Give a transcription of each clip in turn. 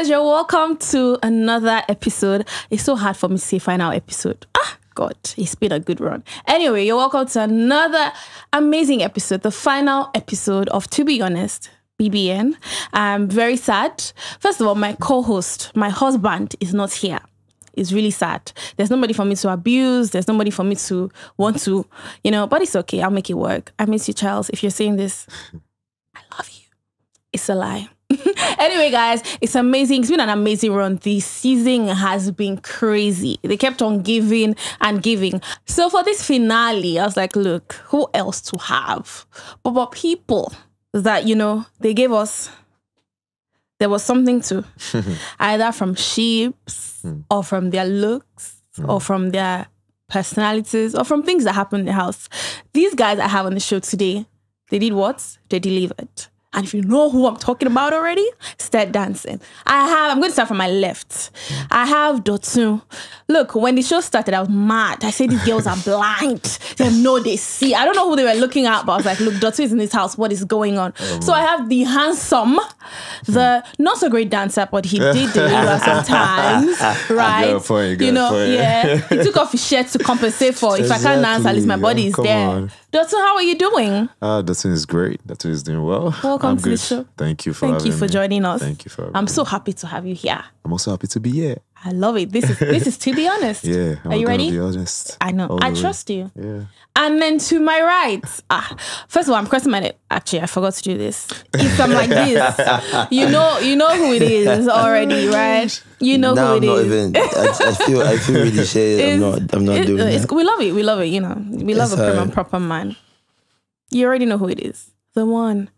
guys, you're welcome to another episode. It's so hard for me to say final episode. God, it's been a good run. Anyway, you're welcome to another amazing episode, the final episode of To Be Honest, BBN. I'm very sad. First of all, my co-host, my husband, is not here. It's really sad. There's nobody for me to abuse. There's nobody for me to want to, but it's okay. I'll make it work. I miss you, Charles. If you're saying this, I love you. It's a lie. Anyway, guys, it's amazing. It's been an amazing run. This season has been crazy. They kept on giving and giving. So for this finale, I was like, look, who else to have? But people that, they gave us, there was something to, either from ships or from their looks or from their personalities or from things that happen in the house. These guys I have on the show today, they did what? They delivered. And if you know who I'm talking about already, start dancing. I'm going to start from my left. I have Dotun. Look, when the show started, I was mad. I said, these girls are blind. They know they see. I don't know who they were looking at, but I was like, look, Dotun is in this house. What is going on? So I have the handsome, the not so great dancer, but he did deliver sometimes, right? Good point, yeah. He took off his shirt to compensate for if I can't dance, at least my body is there. Dotun, how are you doing? Dotun is great. Dotun is doing well. Welcome to the show. Thank you for joining us. Thank you for having I'm me. so happy to have you here. I'm also happy to be here. I love it. This is To Be Honest. Yeah. Are you ready? To be honest. I know. I trust you. Yeah. And then to my right, first of all, I'm crossing my neck. Actually, I forgot to do this. If I'm like this, you know who it is already, right? You know who it is. I feel really shady. I'm not doing it. We love it. We love it. We love a prim and proper man. You already know who it is. The one,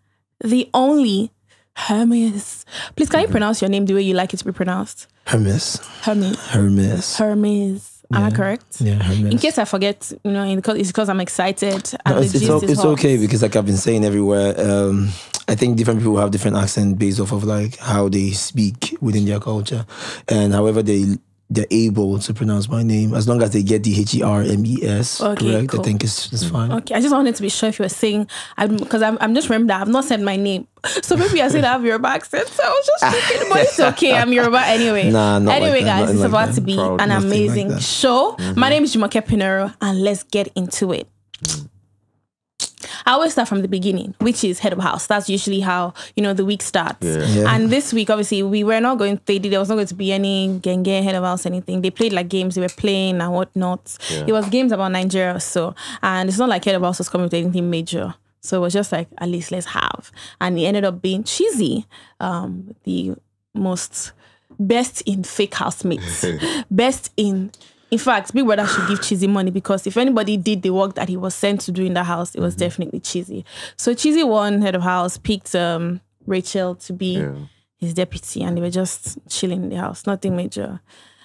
the only Hermes. Please, can you pronounce your name the way you like it to be pronounced? Hermes. Am I correct? Yeah, Hermes. In case I forget, it's because I'm excited. No, it's okay because like I've been saying everywhere, I think different people have different accent based off of like how they speak within their culture, and however they're able to pronounce my name, as long as they get the Hermes correct, cool. I think it's fine. Okay, I just wanted to be sure if you were saying, because I'm just remember that I've not said my name, so maybe I said I have Yoruba accent, so I was just thinking, but it's okay, I'm Yoruba anyway. Anyway, guys, it's about to be Proud, an amazing like show. My name is Jumoke Pinero, and let's get into it. I always start from the beginning, which is head of house. That's usually how, the week starts. Yeah. And this week, obviously, there was not going to be any genge, head of house, anything. They played like games they were playing and whatnot. Yeah. It was games about Nigeria or so. And it's not like head of house was coming with anything major. So it was just like, at least let's have. And it ended up being cheesy. The best in fake housemates. In fact, Big Brother should give Cheesy money because if anybody did the work that he was sent to do in the house, it was definitely Cheesy. So Cheesy won head of house, picked Rachel to be his deputy, and they were just chilling in the house. Nothing major.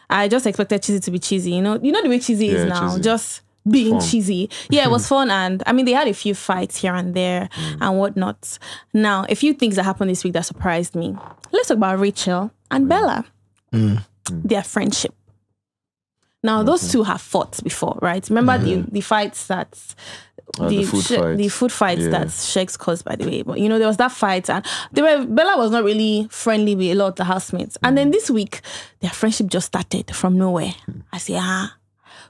I just expected Cheesy to be cheesy. You know the way Cheesy is now, cheesy. Just being cheesy. Yeah, it was fun, and I mean they had a few fights here and there and whatnot. Now, a few things that happened this week that surprised me. Let's talk about Rachel and Bella. Their friendship. Now, those two have fought before, right? Remember the fights that... the food fights that Sheiks caused, by the way. But, there was that fight. And Bella was not really friendly with a lot of the housemates. And then this week, their friendship just started from nowhere. I say,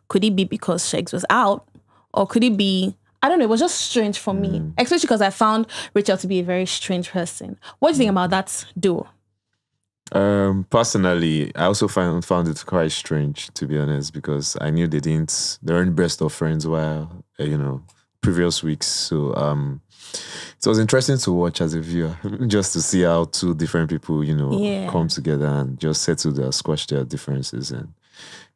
could it be because Sheiks was out? Or could it be... I don't know. It was just strange for me. Especially because I found Rachel to be a very strange person. What do you think about that duo? Personally, I also found it quite strange, to be honest, because I knew they weren't best of friends while, previous weeks. So it was interesting to watch as a viewer, just to see how two different people, come together and just squash their differences. And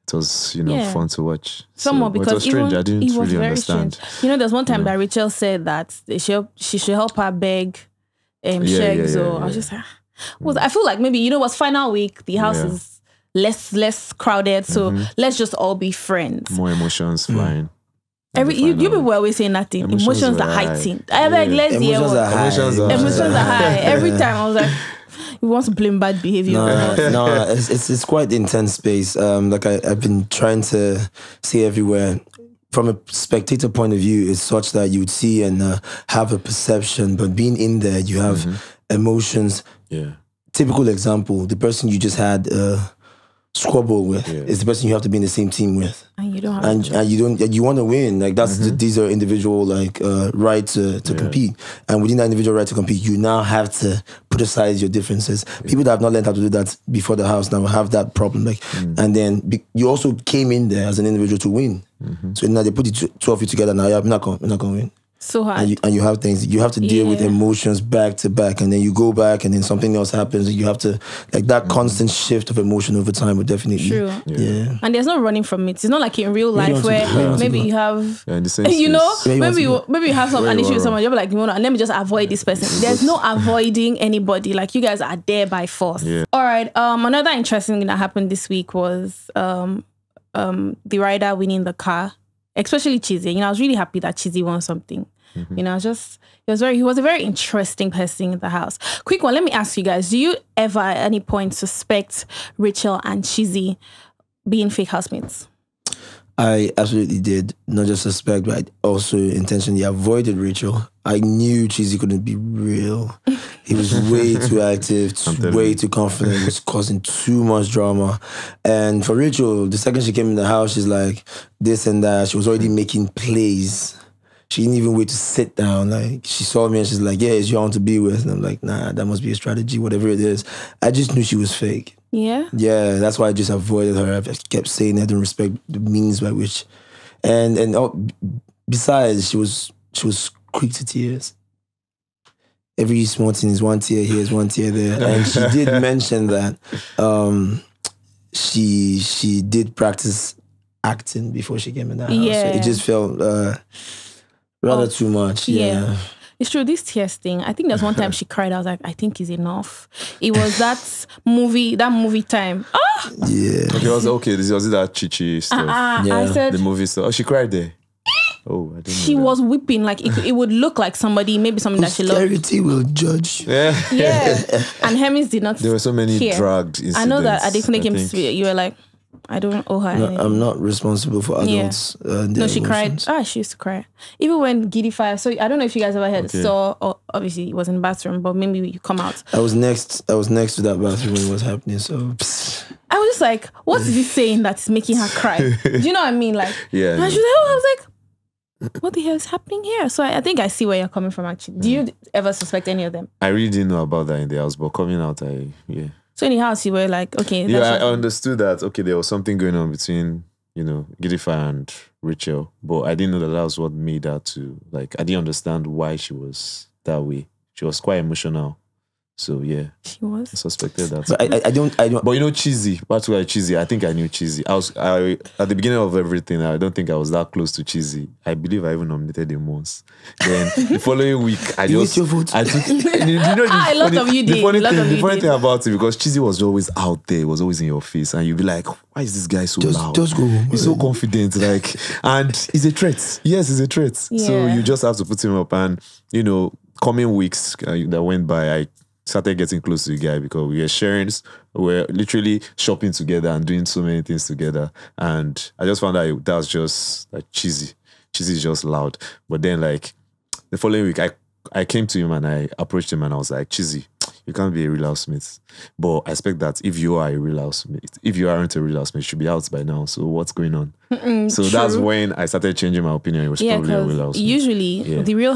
it was, fun to watch. Somewhat because it was strange. I didn't really understand. Strange. There's one time that Rachel said that she should help her beg Sheiks. I was just like... I feel like maybe, it was final week, the house is less crowded, so let's just all be friends. More emotions flying. You people were always saying that thing. Emotions are heightened. Emotions are high. Every time I was like, you want to blame bad behavior. No, it's quite intense space. Like I've been trying to see everywhere. From a spectator point of view, it's such that you'd see and have a perception, but being in there, you have emotions typical example, the person you just had squabble with is the person you have to be in the same team with, and you don't have and you want to win. Like that's these are individual right to compete, and within that individual right to compete, you now have to put aside your differences. People that have not learned how to do that before the house now have that problem. And then you also came in there as an individual to win. So now they put the two of you together. Now you're not going to win. So hard. And you have things, you have to deal with emotions back to back, and then you go back and then something else happens and you have to, like that constant shift of emotion over time would definitely. True. Yeah. And there's no running from it. It's not like in real life where maybe you have, in the same you know, space. maybe you have an issue with someone, you're like, let me just avoid this person. There's no avoiding anybody. Like you guys are there by force. Yeah. All right. Another interesting thing that happened this week was the rider winning the car, especially Chizzy. You know, I was really happy that Chizzy won something. You know, he was a very interesting person in the house. Quick one, let me ask you guys, do you ever at any point suspect Rachel and Chizzy being fake housemates? I absolutely did. Not just suspect, but I also intentionally avoided Rachel. I knew Chizzy couldn't be real. He was way too active, way too confident. He was causing too much drama. And for Rachel, the second she came in the house, she's like this and that. She was already making plays. She didn't even wait to sit down. Like, she saw me and she's like, yeah, it's you I want to be with. And I'm like, nah, that must be a strategy, whatever it is. I just knew she was fake. Yeah? Yeah, that's why I just avoided her. I kept saying I don't respect the means by which. And besides, she was quick to tears. Every small thing is one tear here, is one tear there. And she did mention that she did practice acting before she came in the house. Yeah. So it just felt rather too much. Yeah. It's true, this tears thing. I think there's one time she cried. I was like, I think it's enough. It was that movie time. Oh! Yeah. Okay, this was that Chichi stuff. I said, the movie stuff. Oh, she cried there. Oh, I didn't know she was weeping. Like it would look like somebody, maybe something that she loved. Posterity will judge. Yeah. And Hermes did not. There were so many dragged incidents. I know that at the you were like, I don't owe her anything. I'm not responsible for adults. No, she emotions. cried. She used to cry. Even when Giddy Fire. So I don't know if you guys ever heard. Saw, or obviously it was in the bathroom, but maybe you come out. I was next to that bathroom when it was happening. So I was just like, what is he saying that's making her cry? Do you know what I mean? Like, yeah. And she was like, I was like, what the hell is happening here? So I think I see where you're coming from. Actually, do you ever suspect any of them? I really didn't know about that in the house, but coming out, So in the house, you were like, okay. Yeah, I understood that, okay, there was something going on between, Gidifa and Rachel, but I didn't know that was what made her to, like, I didn't understand why she was that way. She was quite emotional. So, yeah. She was? I suspected that. But I don't. But Chizzy, particularly Chizzy, I think I knew Chizzy. At the beginning of everything, I don't think I was that close to Chizzy. I believe I even nominated him once. Then the following week, I took, a lot of you did. The funny thing about it, because Chizzy was always out there, was always in your face, and you'd be like, why is this guy so loud? Just go. He's so confident, and he's a threat. Yes, he's a threat. Yeah. So you just have to put him up, and coming weeks that went by, I started getting close to the guy because we were literally shopping together and doing so many things together. And I just found out that was just like Chizzy. Chizzy is just loud. But then the following week, I came to him and I approached him and I was like, Chizzy, you can't be a real housemate. But I expect that if you are a real housemate, if you aren't a real housemate, you should be out by now. So what's going on? So that's when I started changing my opinion. It was probably a real housemate. Usually, the real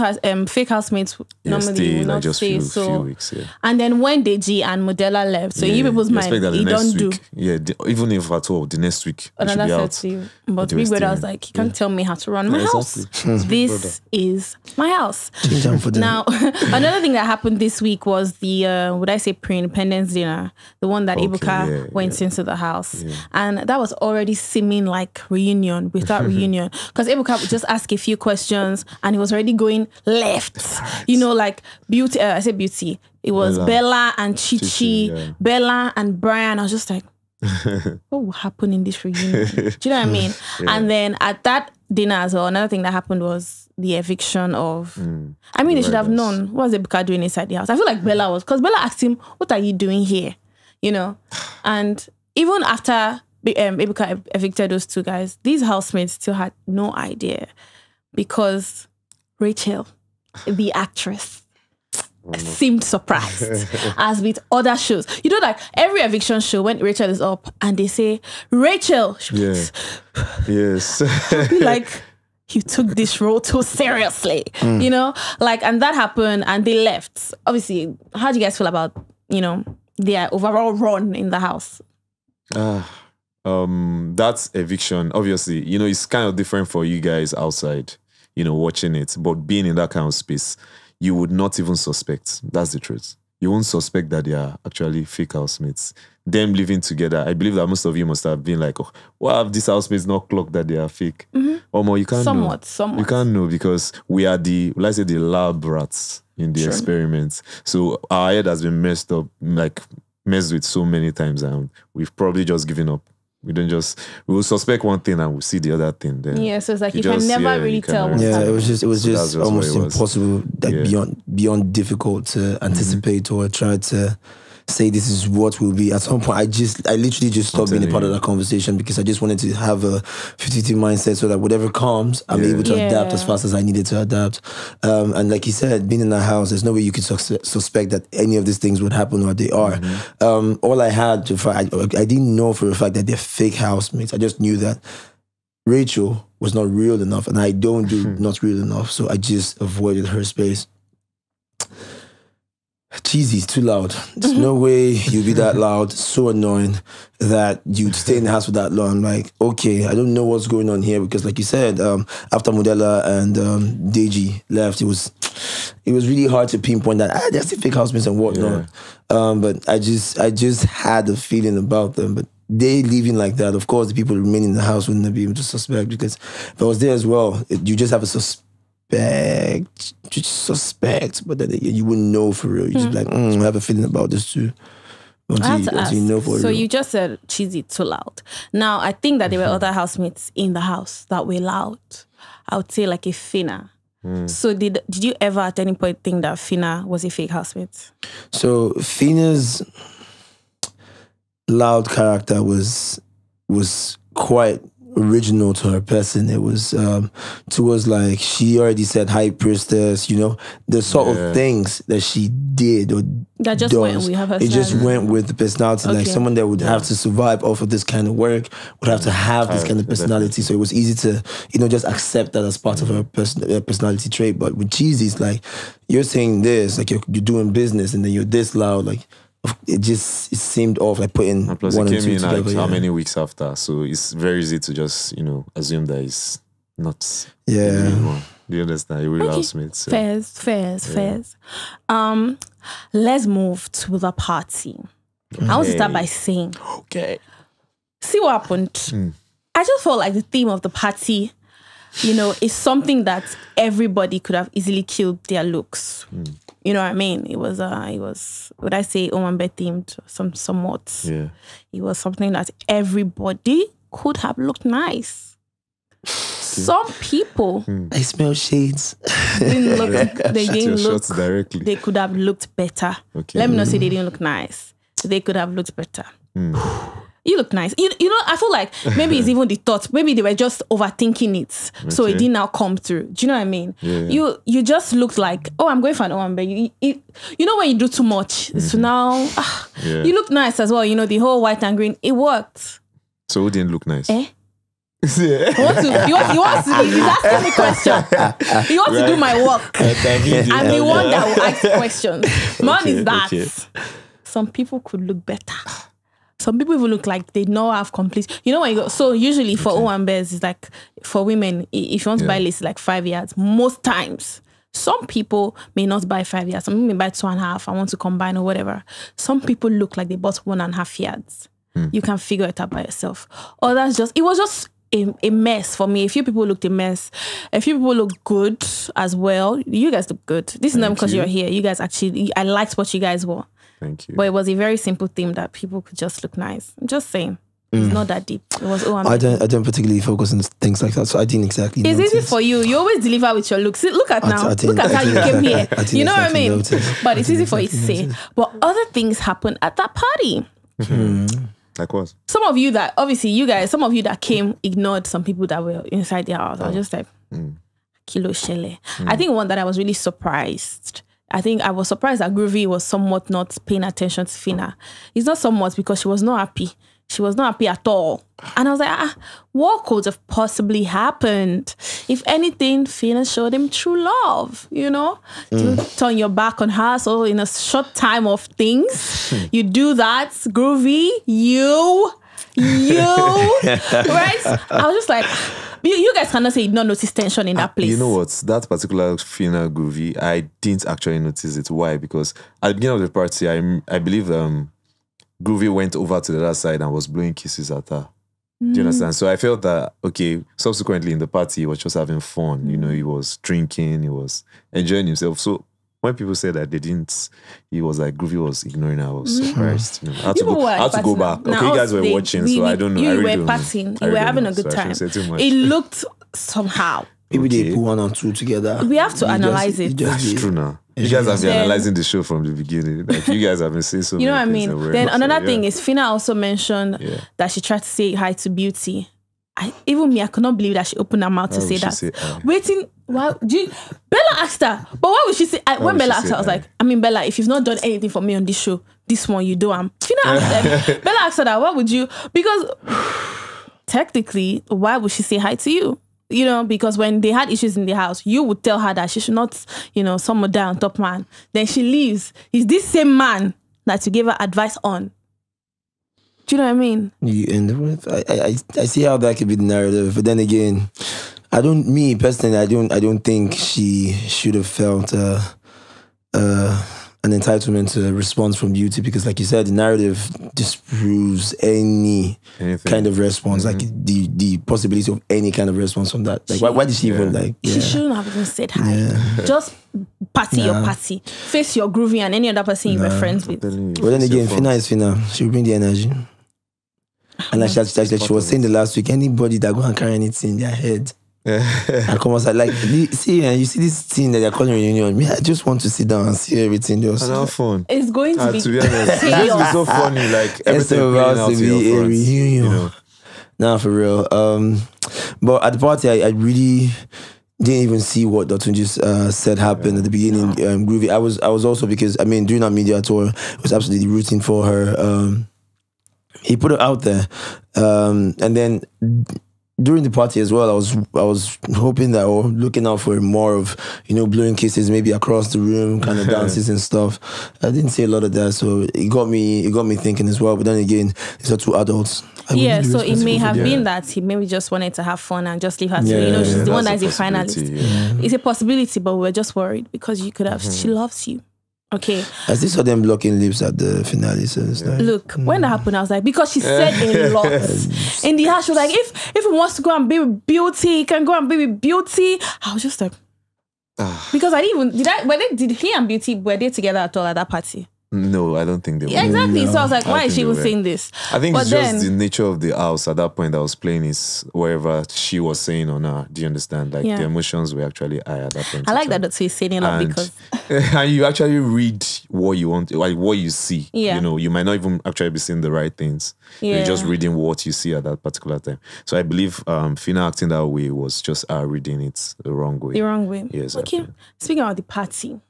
fake housemates normally will not just stay. Few weeks, And then when Deji and Modella left, so in you people's mind, you don't do. Yeah, even if at all, the next week, another said to you. But Big Brother was like, you can't tell me how to run my house. This is my house. Now, another thing that happened this week was the, would I say pre-independence dinner, the one that Ibuka went into the house. Yeah. And that was already seeming like reunion without reunion. Because Ibuka would just ask a few questions and he was already going left. Right. Like beauty, I said beauty. It was Bella and Chichi, Bella and Brian. I was just like, what will happen in this reunion? Do you know what I mean? Yeah. And then at that dinner as well, another thing that happened was the eviction of... I mean, they should have known what was Ibuka doing inside the house. I feel like Bella was... Because Bella asked him, what are you doing here? And even after Ibuka evicted those two guys, these housemates still had no idea because Rachel, the actress, seemed surprised, as with other shows. You know, like every eviction show, when Rachel is up and they say, Rachel, Yeah. Yes. she'll be like, you took this role too seriously, you know? Like, and that happened and they left. Obviously, how do you guys feel about, you know, their overall run in the house? That's eviction. Obviously, you know, it's kind of different for you guys outside, you know, watching it. But being in that kind of space, you would not even suspect. That's the truth. You won't suspect that they are actually fake housemates. Them living together, I believe that most of you must have been like, oh, why have these housemates not clocked that they are fake? Or more, you can't know. Somewhat. You can't know because we are the, let's say, the lab rats in the experiments. So our head has been messed with so many times, and we've probably just given up. We will suspect one thing and we'll see the other thing. Then yeah, so it's like you can never really tell what's Yeah, happening. it was just almost impossible, like beyond difficult to anticipate or try to say this is what will be. At some point, I literally just stopped being a part of that conversation because I just wanted to have a 50-50 mindset so that whatever comes, I'm able to adapt as fast as I needed to adapt. And like you said, being in that house, there's no way you could suspect that any of these things would happen or they are. All I had to find, I didn't know for a fact that they're fake housemates. I just knew that Rachel was not real enough, and I don't do not real enough, so I just avoided her space. Cheesy, it's too loud. There's no way you'd be that loud, so annoying that you'd stay in the house for that long. Like, okay, I don't know what's going on here because, like you said, after Modella and Deji left, it was really hard to pinpoint that they're still fake housemates and whatnot. But I just had a feeling about them. But they leaving like that, of course, the people remaining in the house wouldn't be able to suspect because if I was there as well, you just have a suspect, but then you wouldn't know for real. You just be like, I have a feeling about this too. Until you know for real. You just said cheesy, too loud. Now, I think that there were other housemates in the house that were loud. I would say like a Fina. So did you ever at any point think that Fina was a fake housemate? So Fina's loud character was quite original to her person. It was towards like she already said high priestess, you know, the sort of things that she did or that just went with her personality. It just went with the personality. Like someone that would have to survive off of this kind of work would have to have this kind of personality. So it was easy to, you know, just accept that as part of her personality trait. But with Cheesy, it's like you're saying this, like you're doing business and then you're this loud, like it seemed off, like putting and plus one it and came two in together. like how many weeks after, so it's very easy to just, you know, assume that it's not the real one. Do you understand? A real housemate. So. Fairs. Let's move to the party. I want to start by saying, see what happened. I just felt like the theme of the party, you know, is something that everybody could have easily killed their looks. You know what I mean? It was, would I say Owambe themed somewhat? Yeah. It was something that everybody could have looked nice. Some people, I smell shades. Didn't look. They didn't look directly. They could have looked better. Okay. Let me not say they didn't look nice. They could have looked better. You look nice. You know, I feel like maybe it's even the thought. Maybe they were just overthinking it. Okay. So it didn't now come through. Do you know what I mean? Yeah. You just looked like, oh, I'm going for an Owambe. You know when you do too much. So now, you look nice as well. You know, the whole white and green, it worked. So who didn't look nice? You want to he's asking me questions. You want to do my work. I'm the one that will ask questions. Mine is that some people could look better. Some people even look like they don't have complete. You know when you go. So usually for Owambes, it's like for women, if you want to buy lace, like 5 yards. Most times, some people may not buy 5 yards. Some people may buy 2.5. I want to combine or whatever. Some people look like they bought 1.5 yards. You can figure it out by yourself. Or that's just. It was just a mess for me. A few people looked a mess. A few people look good as well. You guys look good. This is not because you're here. You guys actually. I liked what you guys wore. Thank you. But it was a very simple theme that people could just look nice. I'm just saying. It's not that deep. It was I don't particularly focus on things like that, so I didn't exactly It's notice. easy for you. You always deliver with your looks. Look at now. Look at how you came here. You know what I mean? Notice. But it's easy for you to say. But other things happen at that party. Like what? Some of you that, obviously you guys, some of you that came ignored some people that were inside their house. I was just like, Kilo Shele. I think one that I was really surprised I think I was surprised that Groovy was somewhat not paying attention to Fina. It's not somewhat because she was not happy. She was not happy at all. And I was like, what could have possibly happened? If anything, Fina showed him true love, you know? You turn your back on her, so in a short time of things, you do that. Groovy, you, right? I was just like, you guys cannot say you don't notice tension in that place. You know what? That particular Fina Groovy, I didn't actually notice it. Why? Because at the beginning of the party, I believe Groovy went over to the other side and was blowing kisses at her. Do you understand? So I felt that, okay, subsequently in the party, he was just having fun. You know, he was drinking, he was enjoying himself. So when people said that they didn't, he was like, Groovy was ignoring her. I was surprised. You know, I had to go back. Okay, you guys were watching, so I don't know. You were partying. You were having a good time. It looked somehow. Maybe they put 1 or 2 together. We have to analyze it. That's true now. You guys have been analyzing the show from the beginning. Like, you guys have been saying so you know what I many mean? things. Then another thing is, Fina also mentioned that she tried to say hi to Beauty. Even me, I could not believe that she opened her mouth to say that. Waiting, Bella asked her, but why would she say? When Bella asked her, I was like, Bella, if you've not done anything for me on this show, this one you do. Fina asked her, Bella asked her that, what would you? Because technically, why would she say hi to you? You know, because when they had issues in the house, you would tell her that she should not, someone down top man. Then she leaves. He's this same man that you gave her advice on. Do you know what I mean? I see how that could be the narrative, but then again, I don't think she should have felt an entitlement to a response from Beauty, because like you said, the narrative disproves anything kind of response, like the possibility of any kind of response from that. Like, why did she even like? She shouldn't have even said hi. Just party your party, face your Groovy and any other person you were friends with. But then again, Fina is Fina. She will bring the energy. And like she was saying the last week, anybody that go and carry anything in their head. And come outside, like, you see this thing that they're calling reunion. Me, I just want to sit down and see everything. Just and have fun. It's going to be, to be honest, it's going to be so funny. Like, everything about to be a reunion. You know? Nah, for real. But at the party, I really didn't even see what Dotun just said happened at the beginning. Groovy. I was also, because during our media tour, I was absolutely rooting for her. He put it out there, and then during the party as well, I was hoping that, or looking out for more of, blowing kisses maybe across the room, kind of dances and stuff. I didn't see a lot of that, so it got me thinking as well. But then again, these are 2 adults. So it may have been that he maybe just wanted to have fun and just leave her to, she's the one that's a finalist. It's a possibility, but we're just worried because you could have, she loves you. Okay. I still saw them blocking lips at the finale. So look, when that happened, I was like, because she said a lot in the house. She was like, if he wants to go and be with Beauty, he can go and be with Beauty. I was just like, because I didn't even did he and Beauty, were they together at all at that party? No, I don't think they were. Yeah, exactly. No. So I was like, why is she even saying this? I think it's just the nature of the house at that point that was playing is wherever she was saying on her. Do you understand? Like, the emotions were actually high at that point. I like that she's saying a lot because... and you actually read what you want, like what you see. Yeah. You might not even actually be seeing the right things. Yeah. You're just reading what you see at that particular time. So I believe Fina acting that way was just reading it the wrong way. The wrong way. Yes. Okay. Speaking about the party.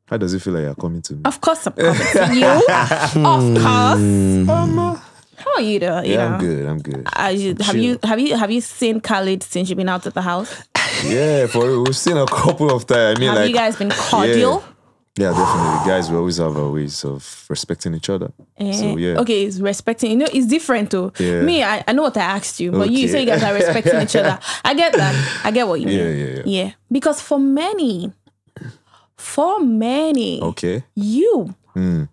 How does it feel like you're coming to me? Of course I'm coming to you. Of course. How are you though? I'm good. Have you seen Khalid since you've been out of the house? Yeah, we've seen a couple of times. Have you guys been cordial? Yeah, definitely. Guys, we always have our ways of respecting each other. So yeah. Okay, it's respecting. It's different too. Yeah. Me, I know what I asked you, but you say you guys are respecting each other. I get that. I get what you mean. Yeah. Because for many, okay, you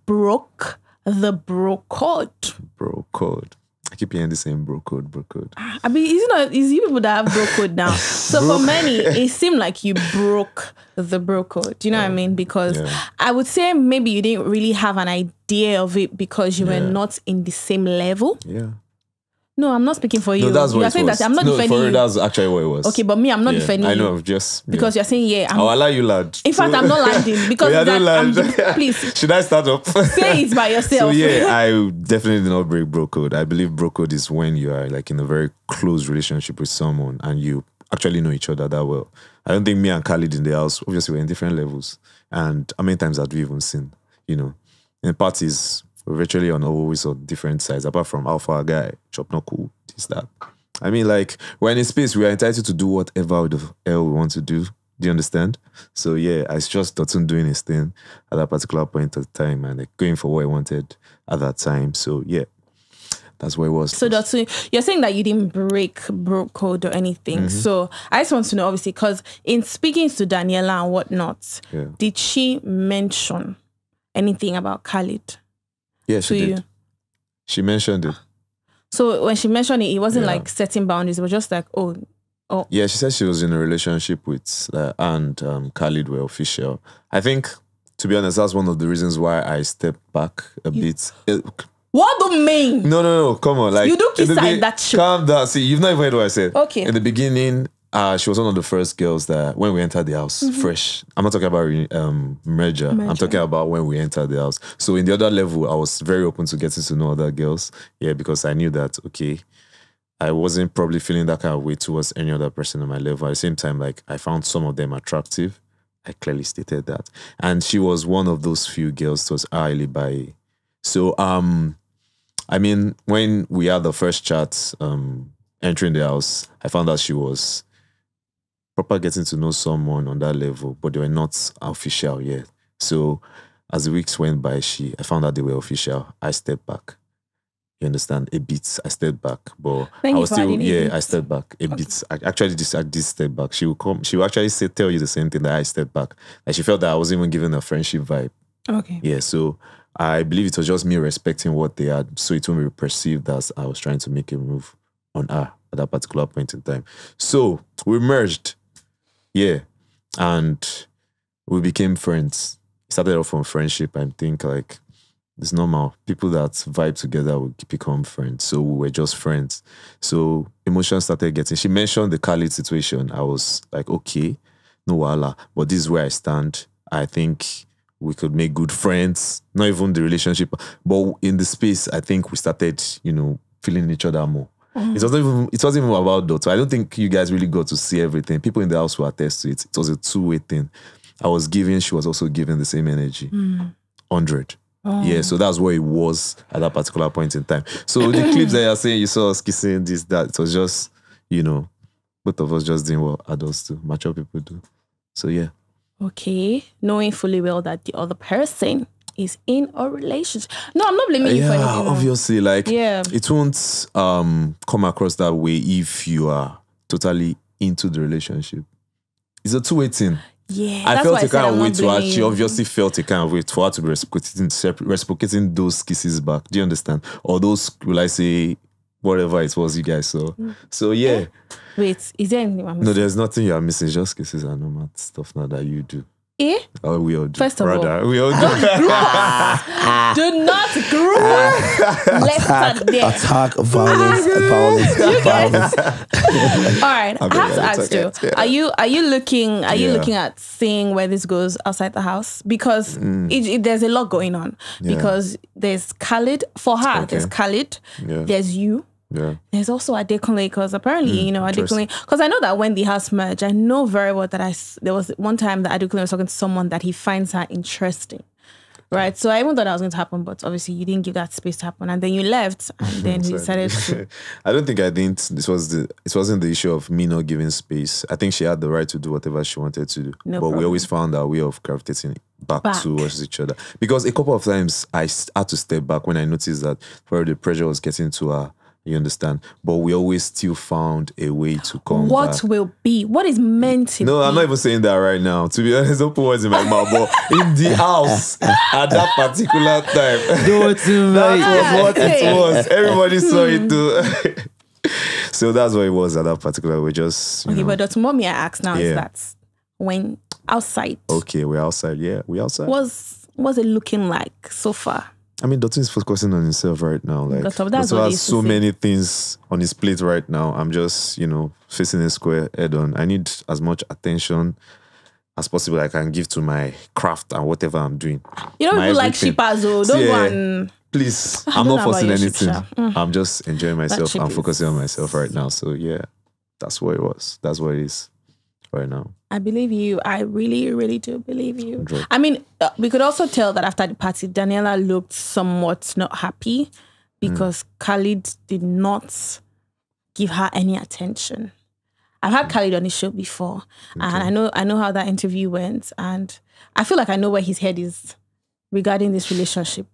broke the bro code. Bro code. I keep hearing the same bro code. It's you people that have bro code now. So for many, it seemed like you broke the bro code. Do you know what I mean? Because I would say maybe you didn't really have an idea of it because you were not in the same level. Yeah. No, I'm not speaking for you. No, that's what you're saying was. That I'm not defending you. That's actually what it was. Okay, but me, I'm not defending you. I know, just... Because you're saying, I'll allow you land. In fact, I'm not landing. Because please. Should I start up? Say it by yourself. So I definitely did not break bro code. I believe bro code is when you are like in a very close relationship with someone and you actually know each other that well. I don't think me and Khalid in the house, obviously we're in different levels. And how many times have we even seen, in parties, we're virtually always on different sides, apart from alpha guy, chop no cool, this, that. I mean, like, we're in a space, we are entitled to do whatever the hell we want to do. Do you understand? So yeah, it's just Dotun doing his thing at that particular point of time and like, going for what he wanted at that time. So yeah. That's where it was. So Dotun, you're saying that you didn't break code or anything. So I just want to know, obviously, because in speaking to Daniela and whatnot, did she mention anything about Khalid? Yeah, she did. You? She mentioned it. So when she mentioned it, it wasn't like setting boundaries. It was just like, oh. Yeah, she said she was in a relationship with and Khalid were official. I think, to be honest, that's one of the reasons why I stepped back a bit. What do you mean? No, come on. Like, you do kiss her in that show. Calm down. See, you've not even heard what I said. Okay. In the beginning, she was one of the first girls that when we entered the house, fresh. I'm not talking about merger. I'm talking about when we entered the house. So in the other level, I was very open to getting to know other girls. Yeah, because I knew that, okay, I wasn't probably feeling that kind of way towards any other person on my level. At the same time, like, I found some of them attractive. I clearly stated that. And she was one of those few girls that was highly by. So, I mean, when we had the first chat entering the house, I found out she was proper getting to know someone on that level, but they were not official yet. So as the weeks went by, I found out they were official. I stepped back. You understand? A bit. I stepped back. But I was still, I stepped back a bit. I actually did step back. She will actually tell you the same thing, that I stepped back. Like, she felt that I wasn't even giving a friendship vibe. Okay. Yeah, so I believe it was just me respecting what they had, so it won't be perceived as I was trying to make a move on her at that particular point in time. So we merged, and we became friends. It started off from friendship. I think like it's normal. People that vibe together will become friends. So we were just friends. So emotions started getting. She mentioned the Khalid situation. I was like, okay, no wala, but this is where I stand. I think we could make good friends, not even the relationship, but in the space, I think we started, feeling each other more. It wasn't even about Dotun. I don't think you guys really got to see everything. People in the house will attest to it. It was a two-way thing. I was giving, she was also giving the same energy. 100. Yeah, so that's where it was at that particular point in time. So the clips that you're saying, you saw us kissing, this, that, it was just, both of us just doing what adults do, mature people do. So yeah. Okay, knowing fully well that the other person is in a relationship. No, I'm not blaming you for anything. Obviously, it won't come across that way if you are totally into the relationship. It's a two-way thing. Yeah, I felt a kind of way to her. She obviously felt a kind of way for her to be reciprocating those kisses back. Do you understand? Or those, will I say, whatever it was you guys saw. So yeah. Wait, is there anything I'm missing? No, there's nothing you are missing. Just kisses and normal stuff now that you do. Eh? Oh, we all do. First of all, we all do. Do not grow. Let's start there. Attack, violence. All right, I have to ask you: Are you looking at seeing where this goes outside the house? Because there's a lot going on. Because there's Khalid for her. Okay. There's Khalid. Yeah. There's you. Yeah. There's also Adekunle, because apparently, Adekunle, because I know that when the house merged, I know very well that there was one time that Adekunle was talking to someone that he finds her interesting. Right. So I even thought that was going to happen, but obviously you didn't give that space to happen. And then you left, and then he decided to. I don't think I didn't. It wasn't the issue of me not giving space. I think she had the right to do whatever she wanted to do. No problem. We always found our way of gravitating back towards each other. Because a couple of times I had to step back when I noticed that the pressure was getting to her. You understand? But we always still found a way to come back. What is meant to be? No, I'm not even saying that right now. To be honest, don't put words in my mouth. But in the house, at that particular time, that was what it was. Everybody saw it too. So that's what it was at that particular. We just, okay, but the mommy I asked now is that when outside. Okay, we're outside. Yeah, we're outside. What's it looking like so far? I mean, Dotun is focusing on himself right now. Like, Dotun has so many things on his plate right now. I'm just, facing a square head on. I need as much attention as possible I can give to my craft and whatever I'm doing. You don't even like shippers, though. Don't want. Please, I'm not forcing anything. I'm just enjoying myself. I'm focusing on myself right now. So, yeah. that's what it was. That's what it is right now. I believe you. I really, really do believe you. 100. I mean, we could also tell that after the party, Daniela looked somewhat not happy because Khalid did not give her any attention. I've had Khalid on the show before, and I know how that interview went, and I feel like I know where his head is regarding this relationship.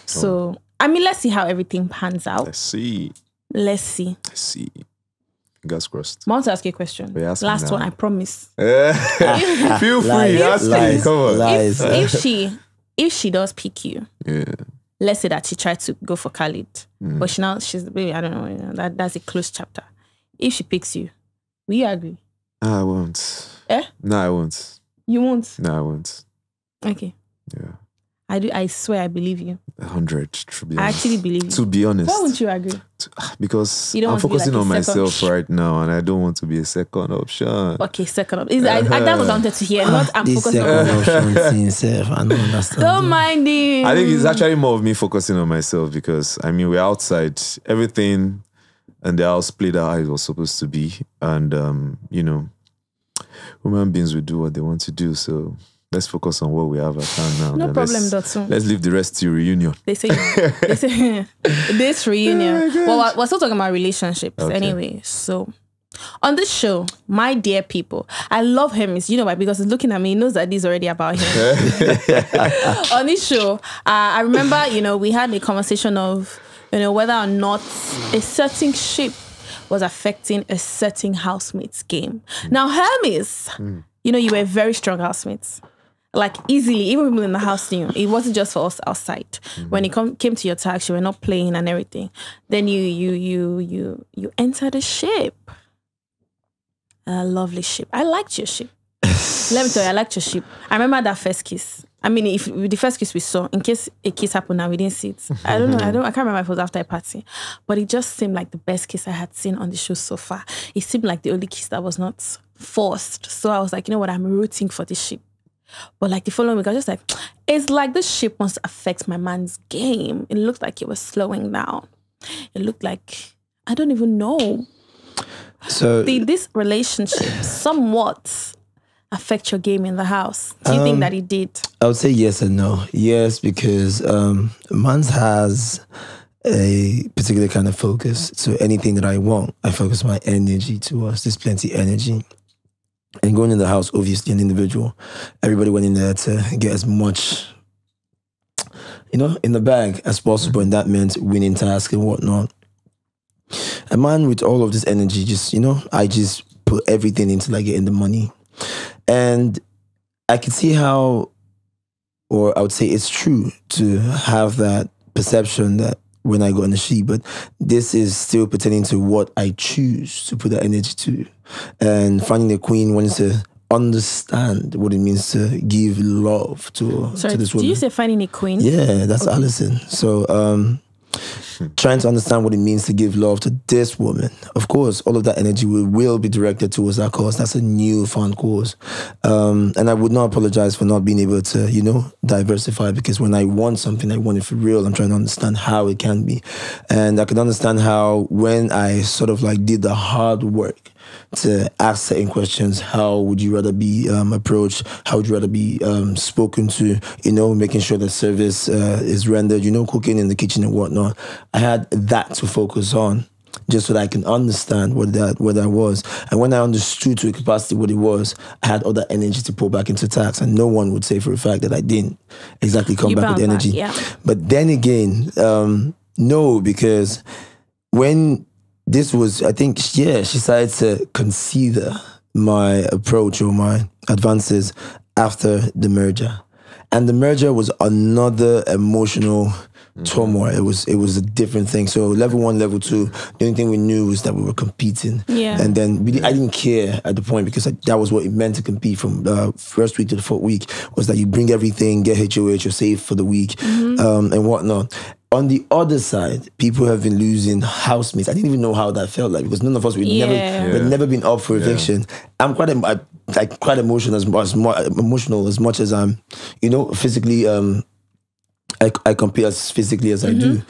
So, I mean, let's see how everything pans out. Let's see. Fingers crossed. I want to ask you a question. Last one, I promise. Feel free. Ask me. Come on. If she does pick you, let's say that she tried to go for Khalid, but she's maybe, I don't know, that's a closed chapter. If she picks you, will you agree? I won't. No, I won't. You won't? No, I won't. Okay. Yeah. I swear I believe you. 100, to be honest. I actually believe you. To be honest. Why won't you agree? Because you don't I'm want to be focusing like on a myself second. right now, and I don't want to be a second option. Okay, second option. That's what I wanted to hear. Not I'm This focusing second on option thing itself, I don't understand. Don't mind him. I think it's actually more of me focusing on myself because, I mean, we're outside. Everything and the house played out how it was supposed to be. And, you know, human beings will do what they want to do. So let's focus on what we have at hand now. No problem, Dotun. Let's leave the rest to reunion. They say this reunion. Well, we're still talking about relationships anyway. So on this show, my dear people, I love Hermes. You know why? Because he's looking at me. He knows that this is already about him. On this show, I remember, you know, we had a conversation of, you know, whether or not a certain ship was affecting a certain housemate's game. Now, Hermes, you know, you were very strong housemates. Like easily, even people in the house knew. It wasn't just for us outside. When it came to your tax, you were not playing and everything. Then you entered a ship. A lovely ship. I liked your ship. Let me tell you, I liked your ship. I remember that first kiss. I mean, if the first kiss we saw, in case a kiss happened and we didn't see it. I don't know. I can't remember if it was after a party. But it just seemed like the best kiss I had seen on the show so far. It seemed like the only kiss that was not forced. So I was like, you know what, I'm rooting for this ship. But like the following week, I was just like, it's like this ship wants to affect my man's game. It looked like it was slowing down. It looked like, I don't even know. So Did this relationship somewhat affect your game in the house? Do you think that it did? I would say yes and no. Yes, because Mans has a particular kind of focus. So anything that I want, I focus my energy towards. There's plenty of energy. And going in the house, obviously an individual, everybody went in there to get as much, you know, in the bag as possible. And that meant winning tasks and whatnot. A man with all of this energy, just, you know, I just put everything into like getting the money. And I could see how, or I would say it's true to have that perception that when I go on the sheet, but this is still pertaining to what I choose to put that energy to. And finding the queen wanting to understand what it means to give love to this woman. Did you say finding a queen? Yeah, that's okay. Alison. So, trying to understand what it means to give love to this woman. Of course, all of that energy will be directed towards that cause. That's a newfound cause. And I would not apologize for not being able to, you know, diversify, because when I want something, I want it for real. I'm trying to understand how it can be. And I can understand how when I sort of like did the hard work to ask certain questions, how would you rather be approached? How would you rather be spoken to? You know, making sure that service is rendered, you know, cooking in the kitchen and whatnot. I had that to focus on just so that I can understand what that was. And when I understood to a capacity what it was, I had all that energy to pour back into tax. And no one would say for a fact that I didn't exactly come back with energy. Yeah. But then again, no, because when this was, I think, yeah, she started to consider my approach or my advances after the merger. And the merger was another emotional turmoil. It was a different thing. So level 1, level 2, the only thing we knew was that we were competing. Yeah. And then I didn't care at the point, because that was what it meant to compete from the first week to the fourth week, was that you bring everything, get HOH, you're safe for the week, and whatnot. On the other side, people have been losing housemates. I didn't even know how that felt like, because none of us, we'd never been up for eviction. I'm quite emotional as much as I'm, you know, physically, I compete as physically as I do.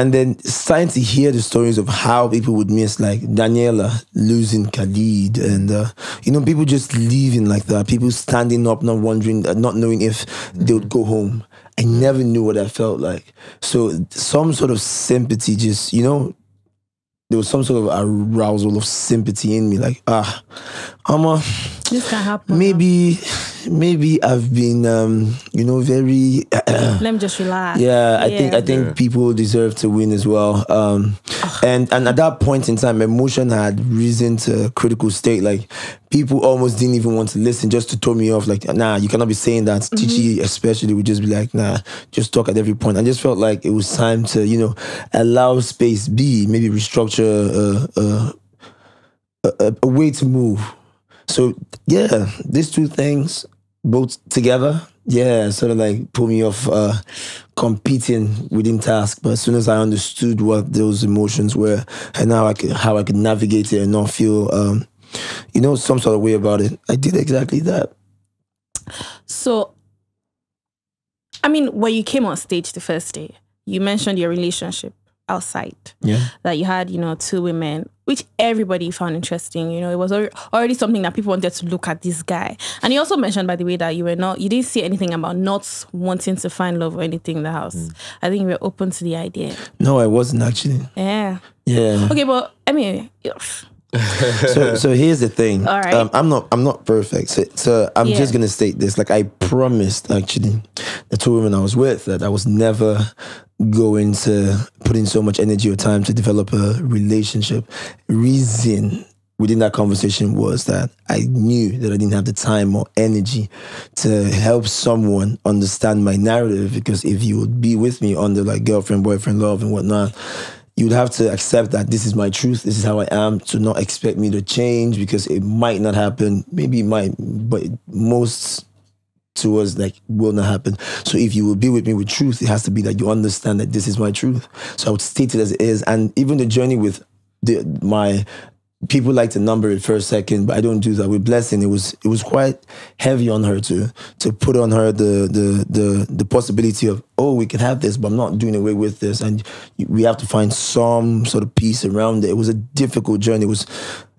And then starting to hear the stories of how people would miss, like Daniela losing Khalid, and people just leaving like that. People standing up, not wondering, not knowing if they would go home. I never knew what that felt like. So some sort of sympathy, just there was some sort of arousal of sympathy in me, like this can happen. Maybe I've been very let me just relax. I think people deserve to win as well. And at that point in time, emotion had risen to a critical state. Like, people almost didn't even want to listen, just to throw me off. Like, nah, you cannot be saying that. Chichi especially would just be like, nah, just talk at every point. I just felt like it was time to allow space be, maybe restructure a way to move. So yeah, these two things both together, sort of like pull me off competing within task. But as soon as I understood what those emotions were and how I could navigate it and not feel some sort of way about it, I did exactly that. So, I mean, when you came on stage the first day, you mentioned your relationship outside. Yeah. That you had, 2 women, which everybody found interesting. It was already something that people wanted to look at this guy. And you also mentioned, by the way, that you didn't see anything about not wanting to find love or anything in the house. I think you were open to the idea. No, I wasn't actually. Yeah. Yeah. Okay, but I mean, so here's the thing. All right. I'm not perfect. So I'm just gonna state this. Like, I promised actually the 2 women I was with that I was never going to put in so much energy or time to develop a relationship. Reason within that conversation was that I knew that I didn't have the time or energy to help someone understand my narrative, because if you would be with me under like girlfriend, boyfriend, love and whatnot, you'd have to accept that this is my truth, this is how I am, to not expect me to change, because it might not happen. Maybe it might, but most to us like will not happen. So if you will be with me with truth, it has to be that you understand that this is my truth. So I would state it as it is. And even the journey with my people like to number it first, second, but I don't do that. With Blessing, it was quite heavy on her to put on her the possibility of, oh, we can have this, but I'm not doing away with this, and we have to find some sort of peace around it. It was a difficult journey. It was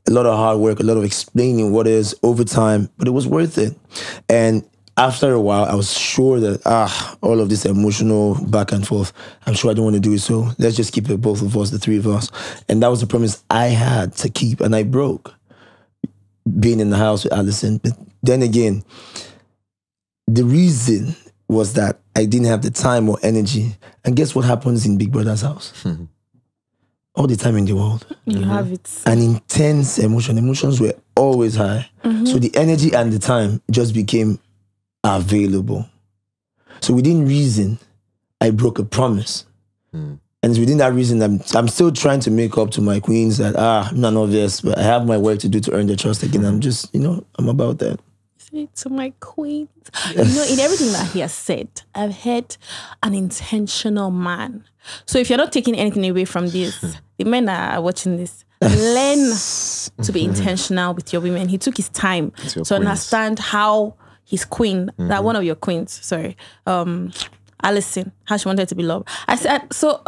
a lot of hard work, a lot of explaining what is over time, but it was worth it. And after a while, I was sure that, all of this emotional back and forth, I'm sure I don't want to do it. So let's just keep it, both of us, the 3 of us. And that was a promise I had to keep, and I broke being in the house with Allison. But then again, the reason was that I didn't have the time or energy. And guess what happens in Big Brother's house? All the time in the world. You have it. An intense emotion. Emotions were always high. So the energy and the time just became available. So within reason, I broke a promise. And it's within that reason I'm still trying to make up to my queens that I'm not obvious, but I have my work to do to earn their trust again. I'm just, I'm about that. Say to my queens. In everything that he has said, I've heard an intentional man. So if you're not taking anything away from this, the men that are watching this, learn to be intentional with your women. He took his time to understand how his queen, that one of your queens, sorry, Allison, how she wanted to be loved. I said, so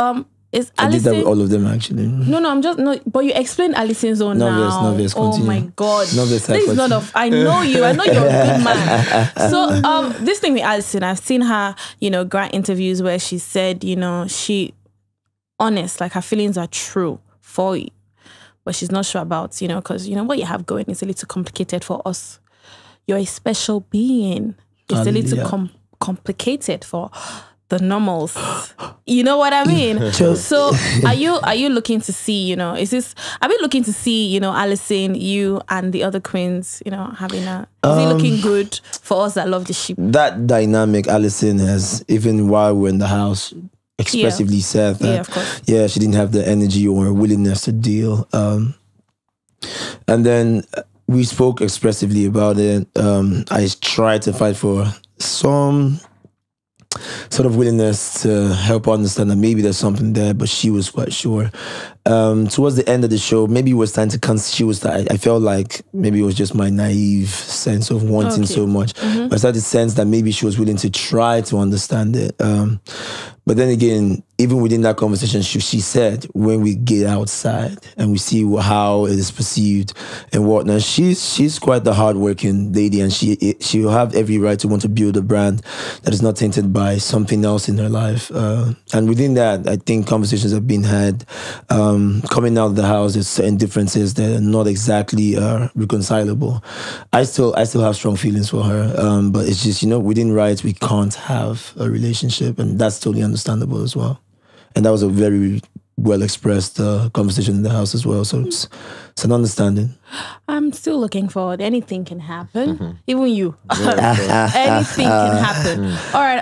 is Allison... I did that with all of them, actually. No, but you explained Allison's own Novice, now. continue. Oh my God. Novice, this is not of... I know you. I know you're a good man. So this thing with Allison, I've seen her, grant interviews where she said, she honest, like her feelings are true for you, but she's not sure about, because, what you have going is a little complicated for us. You're a special being. It's a little complicated for the normals. You know what I mean? So are you looking to see, are we looking to see, Allison, you and the other queens, having a, is it looking good for us that love the sheep? That dynamic Allison has, even while we're in the house, expressively said that, of course. She didn't have the energy or willingness to deal. And then we spoke expressively about it. I tried to fight for some sort of willingness to help her understand that maybe there's something there, but she was quite sure. Towards the end of the show, maybe it was time to I felt like maybe it was just my naive sense of wanting so much. But I started to sense that maybe she was willing to try to understand it. But then again, even within that conversation, she said, when we get outside and we see how it is perceived and whatnot, she's quite the hardworking lady, and she will have every right to want to build a brand that is not tainted by something else in her life. And within that, I think conversations have been had. Coming out of the house, there's certain differences that are not exactly reconcilable. I still have strong feelings for her, but it's just, within rights, we can't have a relationship, and that's totally understandable as well. And that was a very well-expressed conversation in the house as well. So it's an understanding. I'm still looking forward. Anything can happen. Even you. Anything can happen. All right.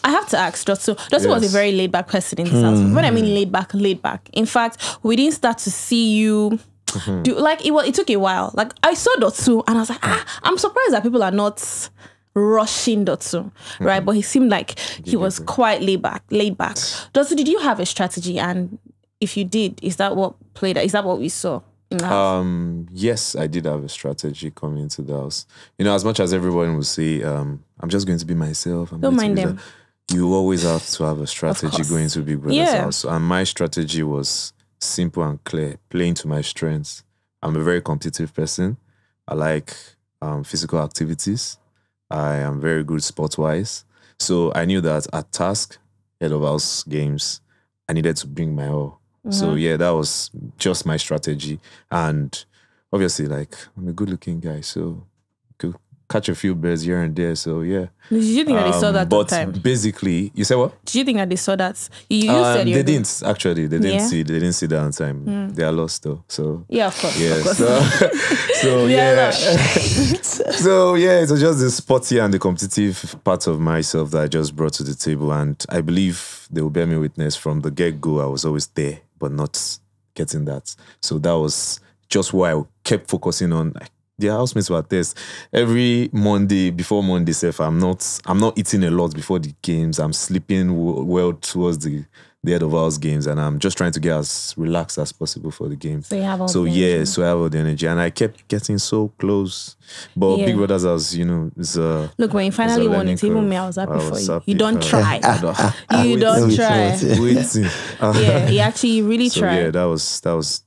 I have to ask Dotun. Dotun was a very laid-back person in this house. When I mean laid-back. In fact, we didn't start to see you do, like, it took a while. Like, I saw Dotun and I was like, I'm surprised that people are not rushing Dotun, right? But he seemed like he was quite laid back. Dotun, did you have a strategy? And if you did, is that what played out? Is that what we saw in the house? Yes, I did have a strategy coming into the house. As much as everyone will say, I'm just going to be myself. Don't mind them. You always have to have a strategy going to Big Brother's house. And my strategy was simple and clear, playing to my strengths. I'm a very competitive person. I like physical activities. I am very good sport-wise. So I knew that at task, head of house games, I needed to bring my all. So yeah, that was just my strategy. And obviously, like, I'm a good-looking guy, so could catch a few birds here and there. So yeah. Did you think that they saw that but time? Basically, you said what? Did you think that they saw that? You said they didn't actually. They didn't see that on time. They are lost though. So yeah, of course. Yeah. Of course. So yeah. So yeah, it was just the sporty and the competitive part of myself that I just brought to the table, and I believe they will bear me witness from the get-go. I was always there, but not getting that. So that was just why I kept focusing on. The housemates were this every Monday before Monday. I'm not eating a lot before the games. I'm sleeping well towards the head of house games, and I'm just trying to get as relaxed as possible for the game. So you have all the energy. So I have all the energy, and I kept getting so close. But Big Brother's house, is look, when you finally won it, even me, I was happy for you. You don't try. You don't try. Waiting. Yeah, he actually really tried. Yeah, that was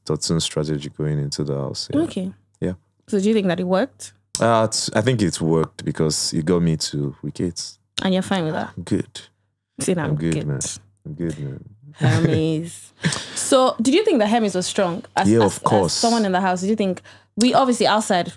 Dotun's strategy going into the house. Yeah. Okay. Yeah. So do you think that it worked? I think it worked because it got me to wickets. And you're fine with that? Good. See, I'm good, man. I'm good, man. Hermes. So did you think that Hermes was strong? Of course. As someone in the house, did you think, we obviously outside?